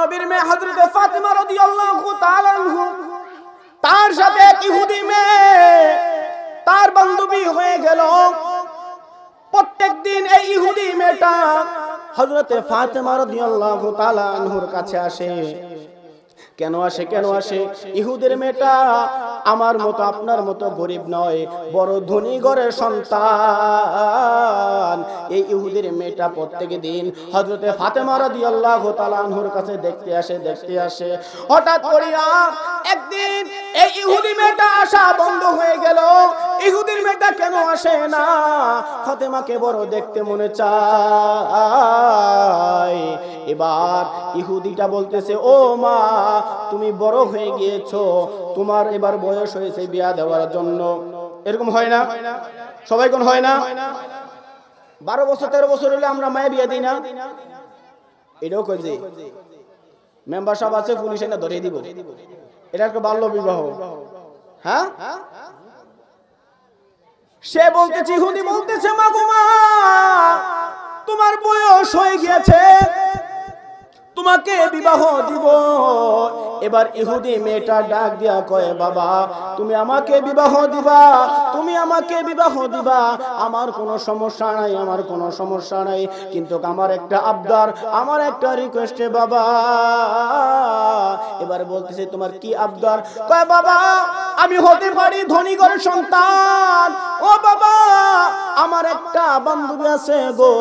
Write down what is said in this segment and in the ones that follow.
নবীর মেয়ে হযরত ফাতেমা রাদিয়াল্লাহু তাআলা আনহা তার সাথে এক ইহুদি মেয়ে তার বান্ধবী হয়ে গেল। প্রত্যেকদিন এই ইহুদি মেয়েটা হযরত ফাতেমা রাদিয়াল্লাহু তাআলা আনহার কাছে আসে। কেন আসে? ইহুদের মেয়েটা আমার মতো আপনার মতো গরিব নয়, বড় ধনী ঘরের সন্তান। এই ইহুদের মেয়েটা প্রত্যেক দিন হযরত ফাতেমা রাদিয়াল্লাহু তাআলা আনহার কাছে দেখতে আসে। হঠাৎ করিয়া একদিন এই ইহুদি মেয়েটা আসা বন্ধ হয়ে গেল। ইহুদির মেয়েটা কেন আসে না? ফাতেমাকে বড় দেখতে মনে চায়। এবার ইহুদিটা বলতেছে, ও মা, তুমি বড় হয়ে গিয়েছো, তোমার এবার বয়স হয়েছে বিয়া দেওয়ার জন্য। এরকম হয় না? সবাই কোন হয় না? 12 বছর 13 বছর হলে আমরা মায়ে বিয়া দিই না? এটাও কই যে মেম্বার সাহেব আছে, পুলিশ এনে ধরে দিব। এটা একটা বাল্য বিবাহ। হ্যাঁ, সে বলতেছে, ইহুদি বলতেছে, মা গো মা, তোমার বয়স হয়ে গিয়েছে, তোমাকে বিবাহ দিব। এবার ইহুদি মেয়েটা ডাক দিয়া কয়, বাবা তুমি আমাকে বিবাহ দিবা, আমার কোনো সমস্যা নাই, কিন্তু আমার একটা আবদার, আমার একটা রিকোয়েস্ট বাবা। এবার বলতেছে, তোমার কি আবদার? কয়, বাবা আমি হতে পারি ধনী ঘরের সন্তান, ও বাবা আমার একটা বান্ধবী আছে গো,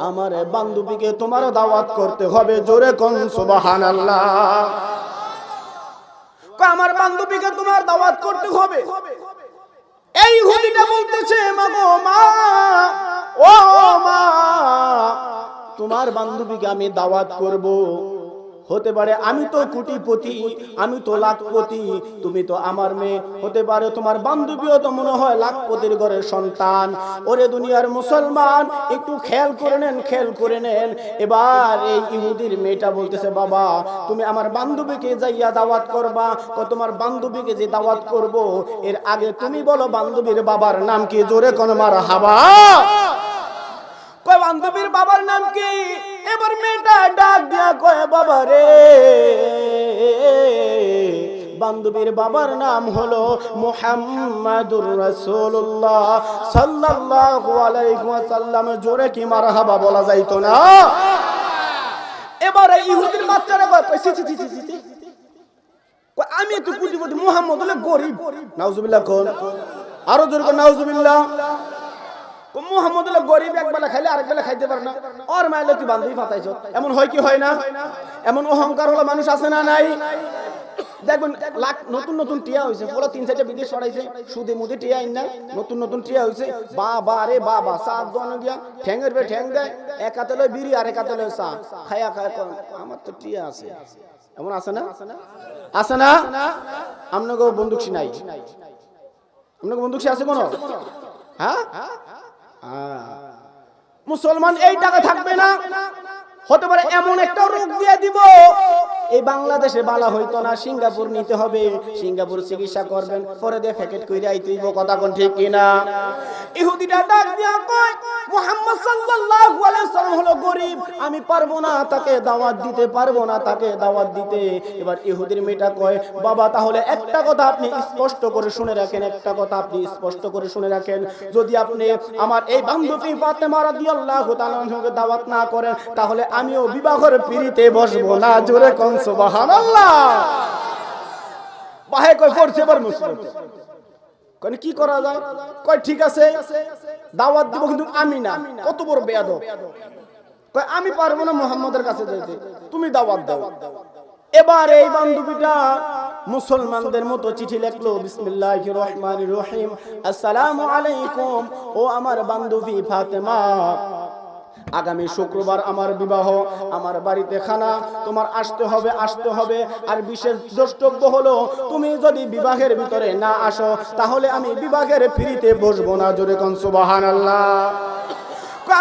আমার বান্ধবীকে তোমার দাওয়াত করতে হবে। জোরে কোন সুবহানাল্লাহ। আমার বান্ধবীকে তোমার দাওয়াত করতে হবে। এই ইহুদিটা বলতেছে, মা গো মা, ও মা, তোমার বান্ধবীকে আমি দাওয়াত করব। হতে পারে আমি তো কোটিপতি, আমি তো লাখপতি, তুমি তো আমার মেয়ে, হতে পারে তোমার বান্ধবীও তো মনে হয় লাখপতির ঘরের সন্তান। ওরে দুনিয়ার মুসলমান, একটু খেয়াল করে নেন। এবার এই ইহুদির মেয়েটা বলতেছে, বাবা তুমি আমার বান্ধবীকে যাইয়া দাওয়াত করবা। তোমার বান্ধবীকে যে দাওয়াত করব, এর আগে তুমি বলো বান্ধবীর বাবার নাম কি? জোরে কোন মারহাবা। কয় বান্ধবীর বাবার নাম কি? এবার মেয়েটা ডাক দিয়া কয়, বাবা রে, বান্ধবীর বাবার নাম হলো মুহাম্মাদুর রাসূলুল্লাহ সাল্লাল্লাহু আলাইহি ওয়াসাল্লাম। জোরে কি মারহাবা বলা যাইতো না? এবারে ইহুদির বাচ্চারা কয়, আমি তো কোটিপতি, মুহাম্মদ হলো গরিব। নাউজুবিল্লাহ কোন, আরো জোরে কোন নাউজুবিল্লাহ। মুহাম্মদ হলো গরিব, এক বেলা খাইলে আরেক বেলা খাইতে পারে না, ওর মাইলে তুই বান্ধবী ফাতাইছ। এমন হয় কি হয় না? এমন অহংকার হলো মানুষ আছে না নাই? দেখুন নতুন টিয়া হয়েছে, পুরো 3-4টা বিদেশ ছড়াইছে, সুদে মুদে টিয়া আইন না, নতুন টিয়া হয়েছে, বাবা রে বাবা, সাত জন গিয়া ঠ্যাঙ্গের বে ঠ্যাং দেয়, এক হাতে লয় বিড়ি আর এক হাতে লয় চা, খায়া আমার তো টিয়া আছে। এমন আছে না? আপনাকে বন্দুকশি নাই? আপনাকে বন্দুকশি আছে কোন? হ্যাঁ, মুসলমান এই টাকা থাকবে না। হতে পারে এমন একটা রোগ দিয়ে দিব, এই বাংলাদেশে বালা হইতো না, সিঙ্গাপুর নিতে হবে, সিঙ্গাপুর চিকিৎসা করবেন, পরে দিয়ে প্যাকেট কইরা আইতেইব। কথা কোন ঠিক কিনা? ইহুদিটা ডাক দিয়া কয়, মুহাম্মদ সাল্লাল্লাহু আলাইহি ওয়াসাল্লাম হলো গরিব, আমি পারবো না তাকে দাওয়াত দিতে। এবার ইহুদির মেয়েটা কয়, বাবা তাহলে একটা কথা আপনি স্পষ্ট করে শুনে রাখেন, যদি আপনি আমার এই বান্ধবী ফাতেমা রাদিয়াল্লাহু তাআলা আনহাকে দাওয়াত না করেন, তাহলে আমিও বিবাহের পিড়িতে বসবো না। জোরে কোন সুবহানাল্লাহ। বাহে কই পড়ছে বার মুসলিম, কই কি করা যায়? কই ঠিক আছে দাওয়াত দিব, কিন্তু আমি না। কত বড় বেয়াদব! কই আমি পারবো না মুহাম্মদের কাছে যাইতে, তুমি দাওয়াত দাও। এবার এই বান্ধবীটা মুসলমানদের মতো চিঠি লিখলো, বিসমিল্লাহির রহমানির রহিম, আসসালামু আলাইকুম, ও আমার বান্ধবী ফাতেমা, আগামী শুক্রবার আমার বিবাহ, আমার বাড়িতে খানা, তোমার আসতে হবে। আর বিশেষ দ্রষ্টব্য হলো, তুমি যদি বিবাহের ভিতরে না আসো, তাহলে আমি বিবাহের পিড়িতে বসবো না। জোরে কোন সুবহানাল্লাহ।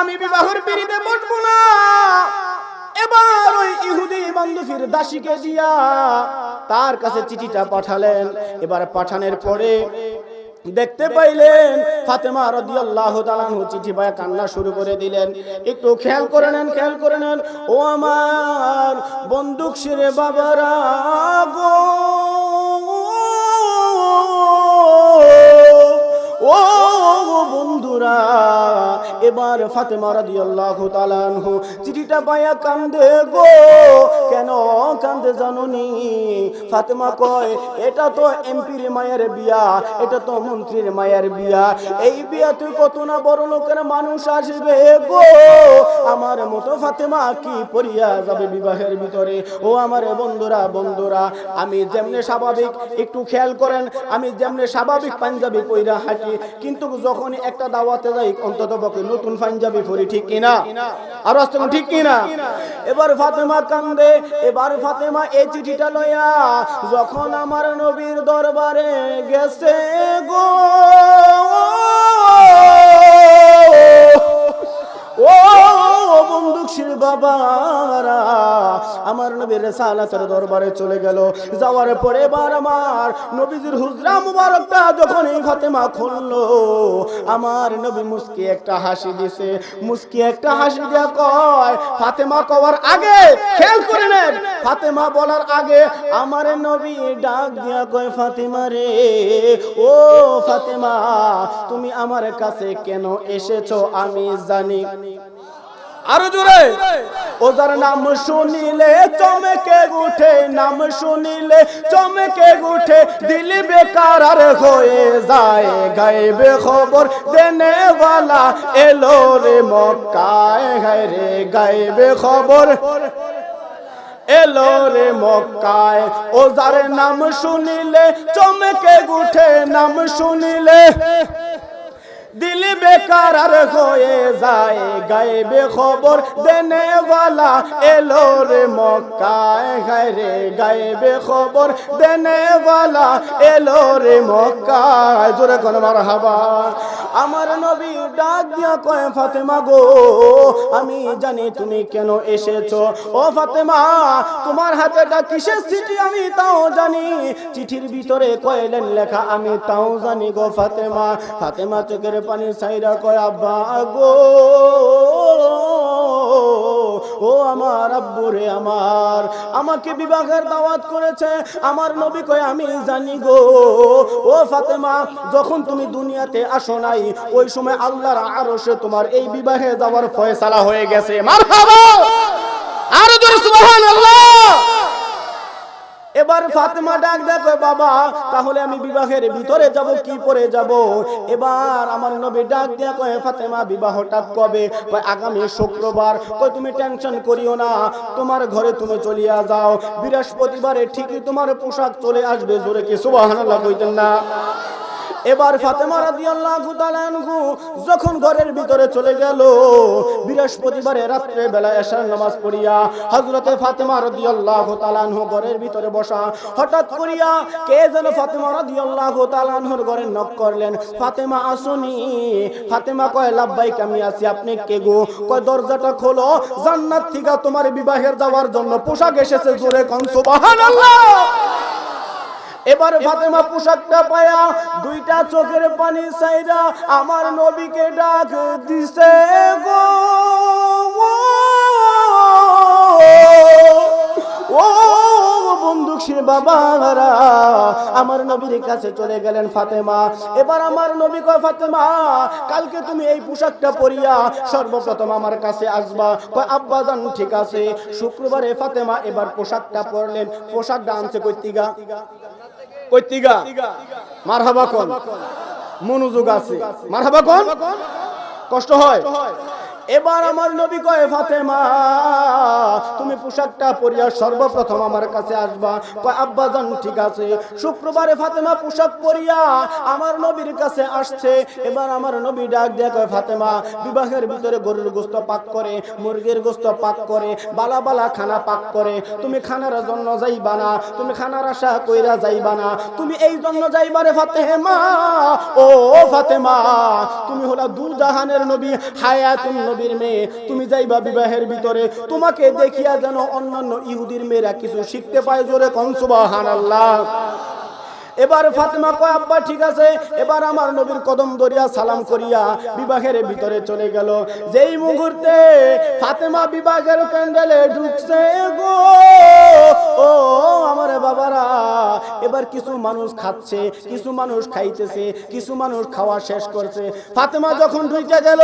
আমি বিবাহের পিড়িতে বসবো না। এবার ওই ইহুদি বান্ধবীর দাসীকে দিয়া তার কাছে চিঠিটা পাঠালেন। এবার পাঠানোর পরে দেখতে পাইলেন ফাতেমা রাদিয়াল্লাহু তাআলা আনহা চিঠি পায় কান্না শুরু করে দিলেন। একটু খেয়াল করে নেন, ও আমার বন্দুক ছিঁড়ে বাবারা গো ও বন্ধুরা, এবার ফাতেমা রাদিয়াল্লাহু তাআলা আনহু চিঠিটা পায়া কান্দে গো। কেন কান্দে জানোনি? ফাতেমা কয়, এটা তো এমপির মায়ের বিয়া, এটা তো মন্ত্রীর মায়ের বিয়া, এই বিয়াতে কত না বড় লোকের মানুষ আসবে গো, আমার মতো ফাতেমা কি পড়িয়া যাবে বিবাহের ভিতরে? ও আমার বন্ধুরা বন্ধুরা, আমি যেমনে স্বাভাবিক, একটু খেয়াল করেন, আমি যেমনে স্বাভাবিক পাঞ্জাবি পইরা হাঁটি, কিন্তু যখন একটা দাওয়াতে যাই অন্তত পক্ষে নতুন পাঞ্জাবি পরি, ঠিক কিনা? আর আসলে ঠিক কিনা? এবার ফাতেমা কান্দে। এবার ফাতেমা এই চিঠিটা লইয়া যখন আমার নবীর দরবারে গেছে গো, ও বন্দুকশীল বাবারা, আমার নবীর রিসালাতের দরবারে চলে গেল। যাওয়ার পরে এবার আমার নবীজির হুজরা মুবারকটা যখন এই ফাতেমা খুললো, আমার নবী মুস্কি একটা হাসি দিছে। মুস্কি একটা হাসি দিয়া কয়, ফাতেমা কওয়ার আগে খেয়াল করে নেন, ফাতেমা বলার আগে আমার নবী ডাক দিয়া কয়, ফাতেমা রে, ও ফাতেমা, তুমি আমার কাছে কেন এসেছো আমি জানি। আরো জোরে। ও যার নাম শুনিলে চমকে উঠে, নাম শুনিলে চমকে উঠে, দিল বেকার হয়ে যায়, গায়েবে খবর দেনে वाला এলো রে মক্কায়, হায় রে গায়েবে খবর এলো রে মক্কায়। ও যার নাম শুনিলে চমকে উঠে, নাম শুনিলে দিল বেকার হয়ে যায়, গায়েবে খবর দেনে वाला এলো রে মক্কায়, হায় রে গায়েবে খবর দেনে वाला এলো রে মক্কায়। জোরে কোন মারহাবা। আমার নবী ডাক দিয়া কয়, ফাতেমা গো, আমি জানি তুমি কেন এসেছো। ও ফাতেমা, তোমার হাতেটা কিসের চিঠি আমি তাও জানি, চিঠির ভিতরে কয়লেন লেখা আমি তাও জানি গো ফাতেমা। ফাতেমা চোখের পানি ছাইরা কয়, আব্বা গো, ও আমার আব্বু রে, আমার আমাকে বিবাহের দাওয়াত করেছে আমার নবী। কয়, আমি জানি গো। ও ফাতেমা, যখন তুমি দুনিয়াতে আসো নাই, ওই সময় আল্লাহর আরশে তোমার এই বিবাহে যাওয়ার ফয়সালা হয়ে গেছে। মারহাবা, আরো জোরে সুবহানাল্লাহ। এবার ফাতেমা ডাক দেখো, বাবা তাহলে আমি বিবাহের ভিতরে যাব, কি পরে যাব? এবার আমার নবী ডাক দিয়া কয়, ফাতেমা বিবাহটা কবে? কয় আগামী শুক্রবার। কয় তুমি টেনশন করিও না, তোমার ঘরে তুমি চলিয়া যাও, বৃহস্পতিবারে ঠিকই তোমার পোশাক চলে আসবে। জোরে কি সুবহানাল্লাহ কইতেন না? এবার ফাতেমা রাদিয়াল্লাহু তাআলা আনহু যখন ঘরের ভিতরে চলে গেল, বৃহস্পতিবারে রাত্রে বেলা এশার নামাজ পড়িয়া হযরতে ফাতেমা রাদিয়াল্লাহু তাআলা আনহু ঘরের ভিতরে বসা, হঠাৎ করিয়া কে যেন ফাতেমা রাদিয়াল্লাহু তাআলা আনহুর ঘরে নক করলেন। ফাতেমা আসুনি? ফাতেমা কয়, লাব্বাইক, আমি আছি। আপনি কে গো? কয়, দরজাটা খোলো, জান্নাত থেকে তোমার বিবাহের যাওয়ার জন্য পোশাক এসেছে। জোরে কোন সুবহানাল্লাহ। এবার ফাতেমা পোশাকটা পায়া দুইটা চোখের পানি ছাইরা আমার নবীকে ডাক দিছে গো, ও বন্দুকশীল বাবারা, আমার নবীর কাছে চলে গেলেন ফাতেমা। এবার আমার নবী কয়, ফাতেমা কালকে তুমি এই পোশাকটা পরিয়া সর্বপ্রথম আমার কাছে আসবা। কয়, আব্বা জান ঠিক আছে। শুক্রবারে ফাতেমা এবার পোশাকটা পরলেন। পোশাকটা আনছে কইতিগা, কইতিগা, মারহাবা কোন, মনোযোগ আছে, মারহাবা কোন, কষ্ট হয়। এবার আমার নবী কয়, ফাতেমা তুমি পোশাকটা পরিয়া সর্বপ্রথম আমার কাছে আসবা। কয়, আব্বা জান ঠিক আছে। শুক্রবারে ফাতেমা পোশাক পরিয়া আমার নবীর কাছে আসছে। এবার আমার নবী ডাক দিয়ে কয়, ফাতেমা বিবাহের ভিতরে গরুর গোশত পাক করে, মুরগির গোশত পাক করে, বালা বালা খানা পাক করে, তুমি খানার জন্য যাইবা না, তুমি খানার আশা কইরা যাইবা না, তুমি এই জন্য যাইবারে ফাতেমা। ও ফাতেমা, তুমি হলা দুজাহানের নবী, হায়াতুন নবীর মেয়ে, তুমি যাইবা বিবাহের ভিতরে, তোমাকে দেখিয়া যেন অন্যান্য ইহুদির মেয়েরা কিছু শিখতে পায়। জোরে কোন সুবহানাল্লাহ। এবার ফাতেমা কয়, আব্বা ঠিক আছে। এবার আমার নবীর কদম ধরিয়া সালাম করিয়া বিবাহের ভিতরে চলে গেল। যেই মুহূর্তে ফাতেমা বিবাহের প্যান্ডেলে ঢুকছে গো, এবার কিছু মানুষ খাচ্ছে, কিছু মানুষ খাইতেছে, কিছু মানুষ খাওয়া শেষ করছে। ফাতেমা যখন ঢুকে গেল,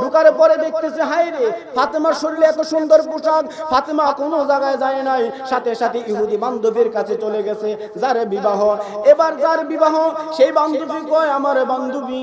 ঢুকার পরে দেখতেছে হায় রে, ফাতেমার শরীরে এত সুন্দর পোশাক। ফাতেমা কোনো জায়গায় যায় নাই, সাথে সাথে ইহুদি বান্ধবীর কাছে চলে গেছে, যার বিবাহ। এবার যার বিবাহ সেই বান্ধবী কয়, আমার বান্ধবী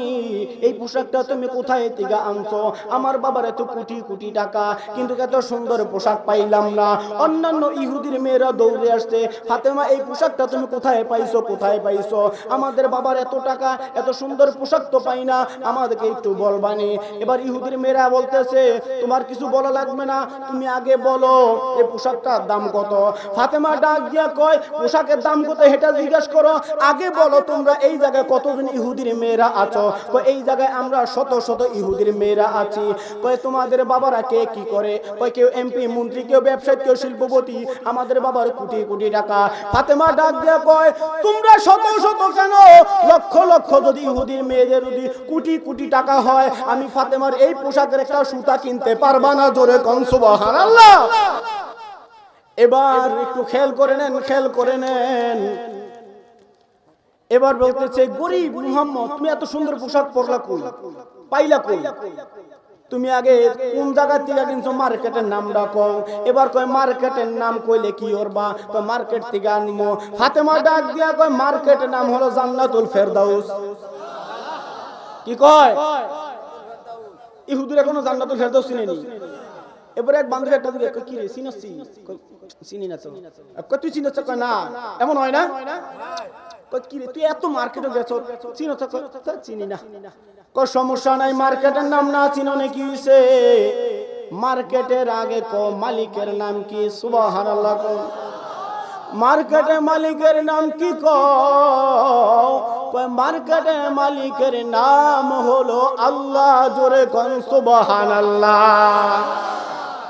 এই পোশাকটা তুমি কোথায় থেকে আনছো? আমার বাবার এত কোটি কোটি টাকা, কিন্তু এত সুন্দর পোশাক পাইলাম না। অন্যান্য ইহুদির মেয়েরা দৌড়ে আসছে, ফাতেমা এই পোশাকটা তুমি কোথায় পাইছো, কোথায় পাইছো? আমাদের বাবার এত টাকা, এত সুন্দর পোশাক তো পাই না, আমাদেরকে একটু বলবানি। এবার ইহুদির মেয়েরা বলতেছে, তোমার কিছু বলা লাগবে না, তুমি আগে বলো এই পোশাকটার দাম কত? ফাতেমা ডাক দিয়া কয়, পোশাকের দাম কত এটা জিজ্ঞাসা করো, আগে বলো তোমরা এই জায়গায় কতজন ইহুদির মেয়েরা আছো? কয় এই জায়গায় আমরা শত শত ইহুদির মেয়েরা আছি। কয় তোমাদের বাবারা কে কি করে? কয় কেউ এমপি মন্ত্রী, কেউ ব্যবসায়ী, কেউ শিল্পপতি, আমাদের বাবার কোটি কোটি টাকা। ফাতেমা ডাক দিয়া কয়, তোমরা শত শত কেন, লক্ষ লক্ষ যদি ইহুদির মেয়েদের যদি কোটি কোটি টাকা হয়, আমি ফাতেমার এই পোশাকের একটা সুতা কিনতে পারবা না? জোরে কোন সুবহানাল্লাহ। এবার একটু খেয়াল করে নেন, খেয়াল করে নেন। এবার বলতেছে, গরিব মুহাম্মদ তুমি এত সুন্দর পোশাক পরলা কই, পাইলা কই? তুমি আগে কোন জায়গা থেকে কিনছো, মার্কেটের নাম ডাকো। এবার কয় মার্কেটের নাম কইলে কি করবা? কয় মার্কেট থেকে আনবো। ফাতেমা ডাক দিয়া কয়, মার্কেটের নাম হলো জান্নাতুল ফেরদাউস। কি কয়? ইহুদিরা কোনো জান্নাতুল ফেরদাউস চিনেনি। এবারে এক বান্ধবী একটা দিকে, কি রে চিনছ? চিনি না তো। কয় তুই চিনছ? কয় না। এমন হয় না? কয় কি রে তুই এত মার্কেটে গেছ, চিনছ? কয় চিনি না। কয় সমস্যা নাই, মার্কেটের নাম না চিনো না কি হইছে? মার্কেটের আগে ক মালিকের নাম কি? সুবহানাল্লাহ। কও মার্কেটে মালিকের নাম কি? কয় মার্কেটে মালিকের নাম হলো আল্লাহ। জোরে কোন সুবহানাল্লাহ।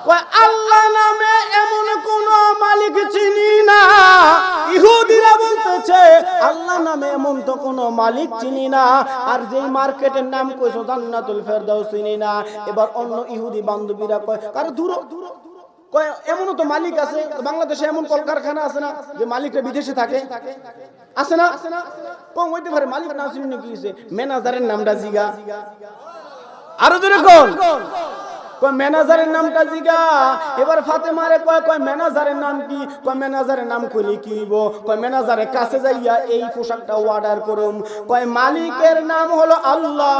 কয় আল্লাহ নামে এমন কোন মালিক চিনি না। ইহুদিরা বলতেছে আল্লাহ নামে এমন তো কোন মালিক চিনি না, আর যেই মার্কেটের নাম কইছো জান্নাতুল ফেরদাউস চিনি না। এবার অন্য ইহুদি বান্ধবীরা কয়, আরে দূর কয় এমনও তো মালিক আছে, বাংলাদেশে এমন কলকারখানা আছে না যে মালিকরা বিদেশে থাকে? আছে না? কম হইতে পারে, মালিক না চিনি না কি হইছে? ম্যানেজারের নামটা জিগা। আরো জোরে কোন? কয় ম্যানেজারের নামটা জিগা। এবার ফাতেমারে কয়, কয় ম্যানেজারের নাম কি? কয় ম্যানেজারের নাম কইলে কি হইব? কয় ম্যানেজারের কাছে যাইয়া এই পোশাকটা অর্ডার করুম। কয় মালিকের নাম হলো আল্লাহ,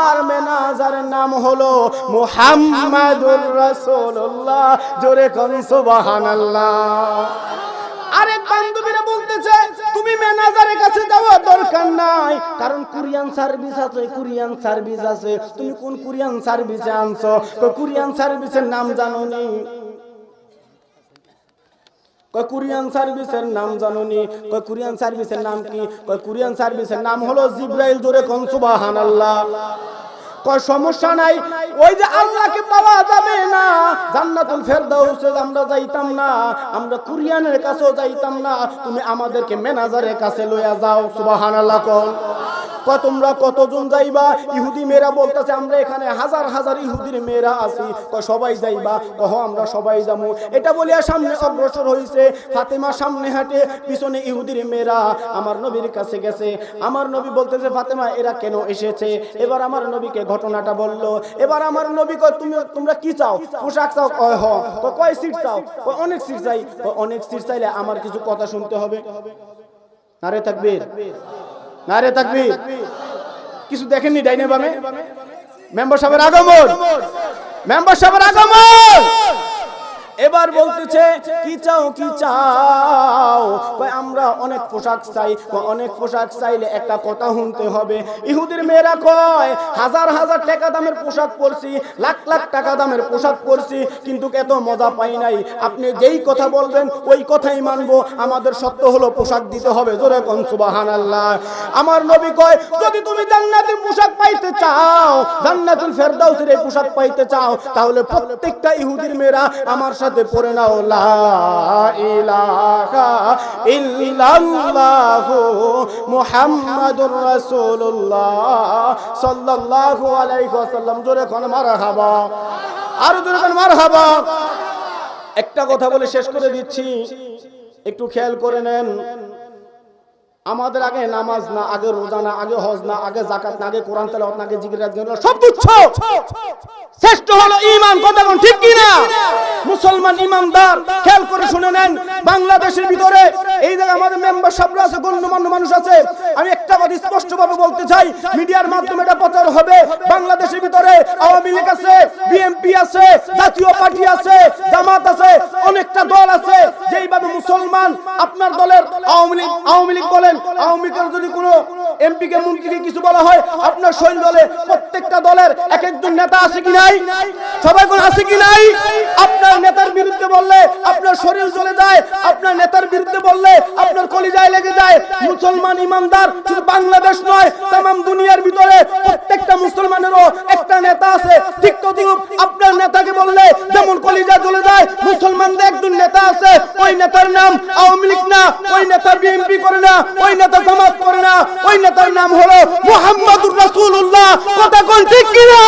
আর ম্যানেজারের নাম হলো মুহাম্মাদুর রাসূলুল্লাহ। জোরে কোন সুবহানাল্লাহ। আরেক বান্ধবীরা বলতেছে, তুমি ম্যানেজারের কাছে যাওয়ার দরকার নাই, কারণ কুরিয়ান সার্ভিস আছে, কুরিয়ান সার্ভিস আছে। তুমি কোন কুরিয়ান সার্ভিসে আনছো? কই কুরিয়ান সার্ভিসের নাম জানোনি? কই কুরিয়ান সার্ভিসের নাম জানোনি? কই কুরিয়ান সার্ভিসের নাম কি? কই কুরিয়ান সার্ভিসের নাম হলো জিব্রাইল। জোরে কোন সুবহানাল্লাহ। কয় সমস্যা নাই, ওই যে আল্লাহকে পাওয়া যাবে না, জান্নাতুল ফেরদাউসে আমরা যাইতাম না, আমরা কুরিয়ানের কাছেও যাইতাম না, তুমি আমাদেরকে ম্যানেজারের কাছে লইয়া যাও। সুবহানাল্লাহ। কয় তোমরা কতজন যাইবা? ইহুদি মেয়েরা বলতেছে আমরা এখানে হাজার হাজার ইহুদির মেয়েরা আছি। কয় সবাই যাইবা? কহ আমরা সবাই যাবো। এটা বলিয়া সামনে অগ্রসর হইছে। ফাতেমা সামনে হাঁটে, পিছনে ইহুদির মেয়েরা আমার নবীর কাছে গেছে। আমার নবী বলতেছে, ফাতেমা এরা কেন এসেছে? এবার আমার নবীকে ঘটনাটা বলল। এবার আমার নবী কয়, তোমরা কি চাও? পোশাক চাও? কয় হ। কয় সিট চাও? কয় অনেক সিট চাই। কয় অনেক সিট চাইলে আমার কিছু কথা শুনতে হবে। নারে তাকবীর, নারে তাকবীর। কিছু দেখেননি ডাইনে বামে? মেম্বার সাহেবের আগমন, মেম্বার সাহেবের আগমন। এবার বলতেছে, কি চাও, কি চাও? কয় আমরা অনেক পোশাক চাই। অনেক পোশাক চাইলে একটা কথা শুনতে হবে। ইহুদির মেয়েরা কয় হাজার হাজার টাকা দামের পোশাক পরছি, লাখ লাখ টাকা দামের পোশাক পরছি, কিন্তু এত মজা পাই নাই। আপনি যেই কথা বলবেন ওই কথাই মানবো, আমাদের সত্য হলো পোশাক দিতে হবে। জোরে কোন সুবহানাল্লাহ। আমার নবী কয়, যদি তুমি জান্নাতের পোশাক পাইতে চাও, জান্নাতুল ফেরদাউসের এই পোশাক পাইতে চাও, তাহলে প্রত্যেকটা ইহুদির মেয়েরা আমার সাথে পড়ে নাও, লা ইলাহা ইল্লাল্লাহু মুহাম্মাদুর রাসূলুল্লাহ সাল্লাল্লাহু আলাইহি ওয়াসাল্লাম। জোরে কোন মারহাবা, আর জোরে কোন মারহাবা। একটা কথা বলে শেষ করে দিচ্ছি, একটু খেয়াল করে নেন, আমাদের আগে নামাজ না, আগে রোজা না, আগে হজ না, আগে যাকাত না, আগে কোরআন তেলাওয়াত না, আগে জিকির আজকার না, সব তুচ্ছ। শ্রেষ্ঠ হলো ঈমান। কথা কোন ঠিক কি না? মুসলমান ইমানদার। খেয়াল করে শুনে নেন, বাংলাদেশের ভিতরে এই জায়গায় আমাদের মেম্বার সাহেবরা আছে, গণ্যমান্য মানুষ আছে। আমি একটা কথা স্পষ্টভাবে বলতে চাই, মিডিয়ার মাধ্যমে এটা প্রচার হবে। বাংলাদেশের ভিতরে আওয়ামী লীগ আছে, বিএনপি আছে, জাতীয় পার্টি আছে, জামাত আছে, অনেকটা দল আছে। যেইভাবে মুসলমান আপনার দলের আওয়ামী লীগ বলেন, আওয়ামী লীগের যদি কোনো এমপি কে মন্ত্রীকে কিছু বলা হয়, আপনার শৈল দলে প্রত্যেকটা দলের এক একজন নেতা আছে কি নাই? সবাই কোন আছে কি নাই? আপনার নেতার বিরুদ্ধে বললে আপনার শরীর জ্বলে যায়, আপনার নেতার বিরুদ্ধে বললে আপনার কলিজায় লেগে যায়। মুসলমান ইমানদার শুধু বাংলাদেশ নয়, तमाम দুনিয়ার ভিতরে প্রত্যেকটা মুসলমানেরও একটা নেতা আছে। ঠিক তো আপনার নেতাকে বললে যেমন কলিজা জ্বলে যায়, মুসলমানদের একজন নেতা আছে, ওই নেতার নাম আওয়ামী লীগ না, ওই নেতা বিএনপি করে না, ওই নেতা জামাত করে না, ওই নেতার নাম হলো মুহাম্মদুর রাসূলুল্লাহ। কথা কোন ঠিক কি না?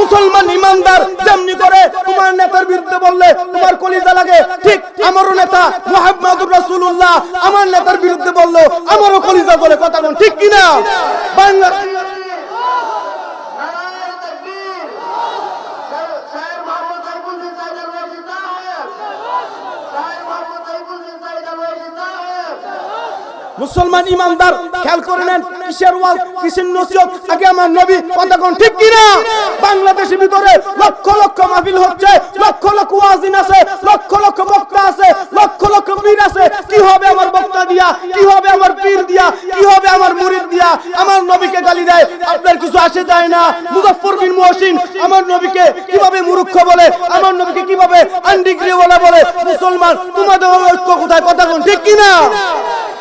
মুসলমান ইমানদার যেমনি করে তোমার নেতার বিরুদ্ধে বললে তোমার কলিজা লাগে, ঠিক আমারও নেতা মুহাম্মদুর রাসূলুল্লাহ আমার নেতার বিরুদ্ধে বললো আমারও কলিজা জ্বলে। কথা কোন ঠিক কি না? বাংলা মুসলমান ইমানদার খেয়াল করে নেন, কিসের ওয়াজ, কিসের নসিহত, আগে আমার নবী। কথা কোন ঠিক কি না? বাংলাদেশের ভিতরে লক্ষ লক্ষ মাহফিল হচ্ছে, লক্ষ লক্ষ ওয়াজিন আছে, লক্ষ লক্ষ বক্তা আছে, লক্ষ লক্ষ পীর আছে। কি হবে আমার বক্তা দিয়া? কি হবে আমার পীর দিয়া? কি হবে আমার মুরিদ দিয়া? আমার নবীকে গালি দেয়, আপনার কিছু আসে যায় না। মুজাফফর বিন মুহসিন আমার নবীকে কিভাবে মূর্খ বলে, আমার নবীকে কিভাবে আন্ডিগ্রিওয়ালা বলে। মুসলমান তোমাদের ঐক্য কোথায়? কথা কোন ঠিক কি না?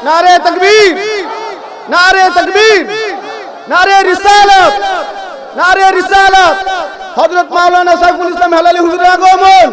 নারে তাকবীর, নারে তাকবীর, নারে রিসালাত, নারে রিসালাত। হযরত মাওলানা সাইফুল ইসলাম হেলালি হুজুরের আগমন।